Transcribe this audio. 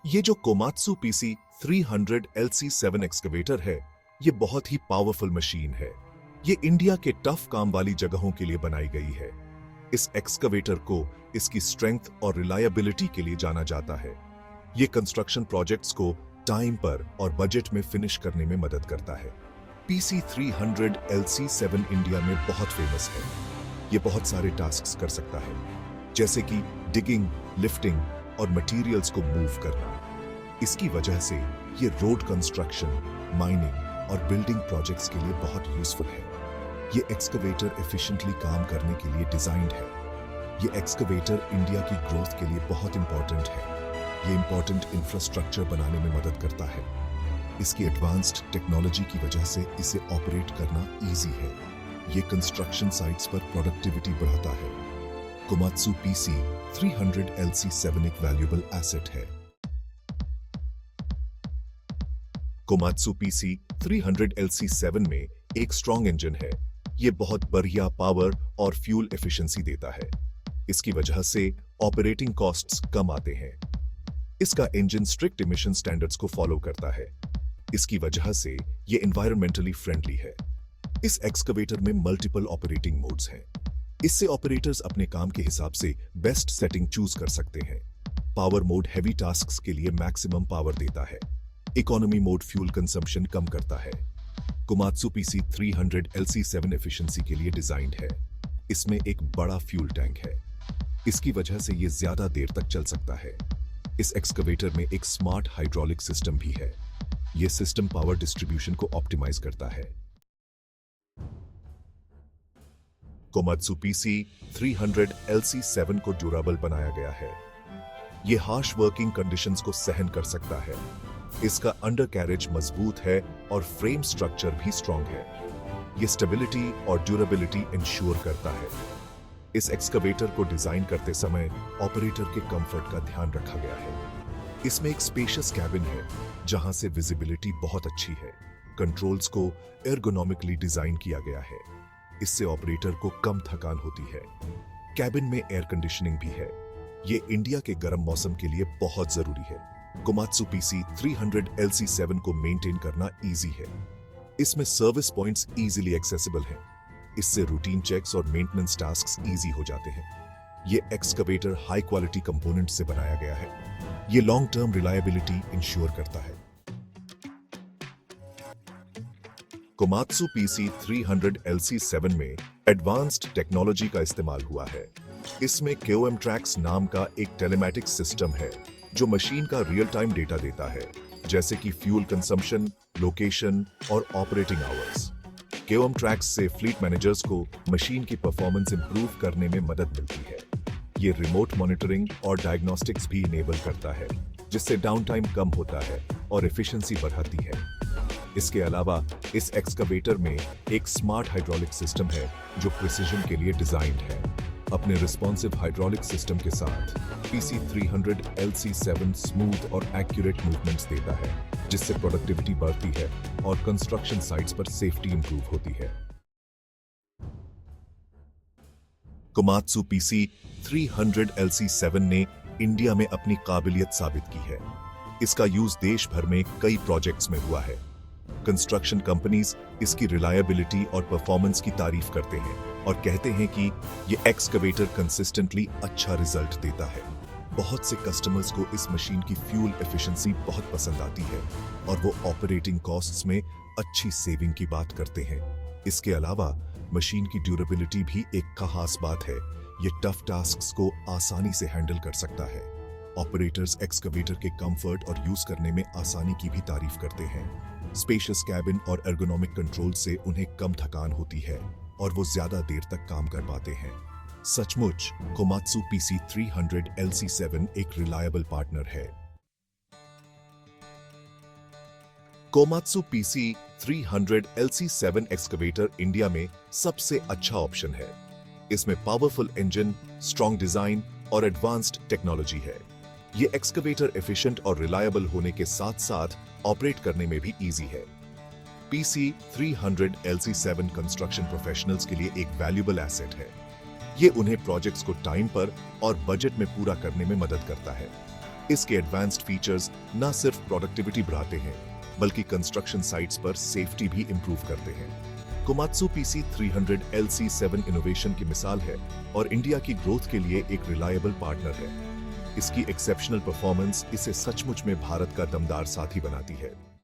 ये जो Komatsu PC 300 LC7 excavator है, ये बहुत ही पावरफुल मशीन है। ये इंडिया के टफ काम वाली जगहों के लिए बनाई गई है। इस एक्सकवेटर को इसकी स्ट्रेंथ और रिलायबिलिटी के लिए जाना जाता है। ये कंस्ट्रक्शन प्रोजेक्ट्स को टाइम पर और बजट में फिनिश करने में मदद करता है। पीसी 300 LC7 इंडिया में बहुत फेमस है। ये बहुत सारे टास्क्स कर सकता है, जैसे कि डिगिंग, लिफ्टिंग और मटेरियल्स को मूव करना। इसकी वजह से ये रोड कंस्ट्रक्शन, माइनिंग और बिल्डिंग प्रोजेक्ट्स के लिए बहुत यूजफुल है। ये एक्सकवेटर एफिशिएंटली काम करने के लिए डिजाइंड है। ये एक्सकवेटर इंडिया की ग्रोथ के लिए बहुत इंपॉर्टेंट है। ये इंपॉर्टेंट इंफ्रास्ट्रक्चर बनाने में मदद करता है। इसकी एडवांस्ड टेक्नोलॉजी की वजह से इसे ऑपरेट करना इजी है। ये कंस्ट्रक्शन साइट्स पर प्रोडक्टिविटी बढ़ाता है। कोमात्सु पीसी 300 LC7 एक वैल्यूएबल एसेट है। कोमात्सु पीसी 300 LC7 में एक स्ट्रॉन्ग इंजन है। ये बहुत बढ़िया पावर और फ्यूल एफिशिएंसी देता है। इसकी वजह से ऑपरेटिंग कॉस्ट्स कम आते हैं। इसका इंजन स्ट्रिक्ट इमिशन स्टैंडर्ड्स को फॉलो करता है। इसकी वजह से ये एनवायरमेंटली फ्रेंडली है। इस एक्सकवेटर में मल्टीपल ऑपरेटिंग मोड्स हैं। इससे ऑपरेटर्स अपने काम के हिसाब से बेस्ट सेटिंग चूज कर सकते हैं। पावर मोड हैवी टास्क्स के लिए मैक्सिमम पावर देता है। इकोनॉमी मोड फ्यूल कंजम्पशन कम करता है। कोमात्सु पीसी 300 LC7 एफिशिएंसी के लिए डिजाइंड है। इसमें एक बड़ा फ्यूल टैंक है। इसकी वजह से ये ज्यादा देर तक चल सकता है। इस एक्सकवेटर में एक स्मार्ट हाइड्रोलिक सिस्टम भी है। यह सिस्टम पावर डिस्ट्रीब्यूशन को ऑप्टिमाइज करता है। कोमात्सु पीसी 300 LC7 को ड्यूरेबल बनाया गया है। यह हार्श वर्किंग कंडीशंस को सहन कर सकता है। इसका अंडर कैरेज मजबूत है और फ्रेम स्ट्रक्चर भी स्ट्रॉन्ग है। यह स्टेबिलिटी और ड्यूरेबिलिटी इंश्योर करता है। इस एक्सकवेटर को डिजाइन करते समय ऑपरेटर के कंफर्ट का ध्यान रखा गया है। इसमें एक स्पेशियस कैबिन है, जहां से विजिबिलिटी बहुत अच्छी है। कंट्रोल्स को एर्गोनॉमिकली डिजाइन किया गया है। इससे ऑपरेटर को कम थकान होती है। कैबिन में एयर कंडीशनिंग भी है। ये इंडिया के गर्म मौसम के लिए बहुत जरूरी है। कोमात्सु पीसी 300 LC7 को मेंटेन करना इजी है। इसमें सर्विस पॉइंट्स इजीली एक्सेसिबल हैं। इससे रूटीन चेक्स और मेंटेनेंस टास्क्स इजी हो जाते हैं। ये एक्सकवेटर हाई क्वालिटी कंपोनेंट से बनाया गया है। ये लॉन्ग टर्म रिलायबिलिटी इंश्योर करता है। कोमात्सु पीसी 300 LC7 में एडवांस्ड टेक्नोलॉजी का इस्तेमाल हुआ है। इसमें KOM ट्रैक्स नाम का एक टेलीमैटिक्स सिस्टम है, जो मशीन का रियल टाइम डेटा देता है, जैसे कि फ्यूल कंजम्पशन, लोकेशन और ऑपरेटिंग आवर्स। KOM ट्रैक्स से फ्लीट मैनेजर्स को मशीन की परफॉर्मेंस इंप्रूव करने में मदद मिलती है। ये रिमोट मॉनिटरिंग और डायग्नोस्टिक्स भी इनेबल करता है, जिससे डाउन टाइम कम होता है और एफिशिएंसी बढ़ाती है। इसके अलावा इस एक्सकवेटर में एक स्मार्ट हाइड्रोलिक सिस्टम है, जो प्रिसिजन के लिए डिजाइन्ड है। अपने रिस्पॉन्सिव हाइड्रोलिक सिस्टम के साथ पीसी 300 LC7 स्मूथ और एक्यूरेट मूवमेंट्स देता है, जिससे प्रोडक्टिविटी बढ़ती है और कंस्ट्रक्शन साइट्स पर सेफ्टी इंप्रूव होती है। कोमात्सु पीसी 300 LC7 ने इंडिया में अपनी काबिलियत साबित की है। इसका यूज देश भर में कई प्रोजेक्ट्स में हुआ है। कंस्ट्रक्शन कंपनीज इसकी रिलायबिलिटी और परफॉर्मेंस की तारीफ करते हैं और कहते हैं कि यह एक्सकवेटर कंसिस्टेंटली अच्छा रिजल्ट देता है। बहुत से कस्टमर्स को इस मशीन की फ्यूल एफिशिएंसी बहुत पसंद आती है और वो ऑपरेटिंग कॉस्ट्स में अच्छी सेविंग की बात करते हैं। इसके अलावा मशीन की ड्यूरेबिलिटी भी एक खास बात है। ये टफ टास्क्स को आसानी से हैंडल कर सकता है। ऑपरेटर्स एक्सकवेटर के कंफर्ट और यूज करने में आसानी की भी तारीफ करते हैं। स्पेशियस कैबिन और एर्गोनॉमिक कंट्रोल से उन्हें कम थकान होती है और वो ज्यादा देर तक काम कर पाते हैं। सचमुच कोमात्सु पीसी 300 LC7 एक रिलायबल पार्टनर है। Komatsu PC 300 LC7 excavator India में सबसे अच्छा ऑप्शन है। इसमें पावरफुल इंजन, स्ट्रॉन्ग डिजाइन और एडवांस्ड टेक्नोलॉजी है। ये एक्सकवेटर एफिशिएंट और रिलायबल होने के साथ साथ ऑपरेट करने में भी इजी है। पीसी 300 LC7 कंस्ट्रक्शन प्रोफेशनल्स के लिए एक वैल्यूएबल एसेट है। ये उन्हें प्रोजेक्ट्स को टाइम पर और बजट में पूरा करने में मदद करता है। इसके एडवांस्ड फीचर्स न सिर्फ प्रोडक्टिविटी बढ़ाते हैं बल्कि कंस्ट्रक्शन साइट्स पर सेफ्टी भी इंप्रूव करते हैं। कोमात्सु PC 300 LC7 इनोवेशन की मिसाल है और इंडिया की ग्रोथ के लिए एक रिलायबल पार्टनर है। इसकी एक्सेप्शनल परफॉर्मेंस इसे सचमुच में भारत का दमदार साथी बनाती है।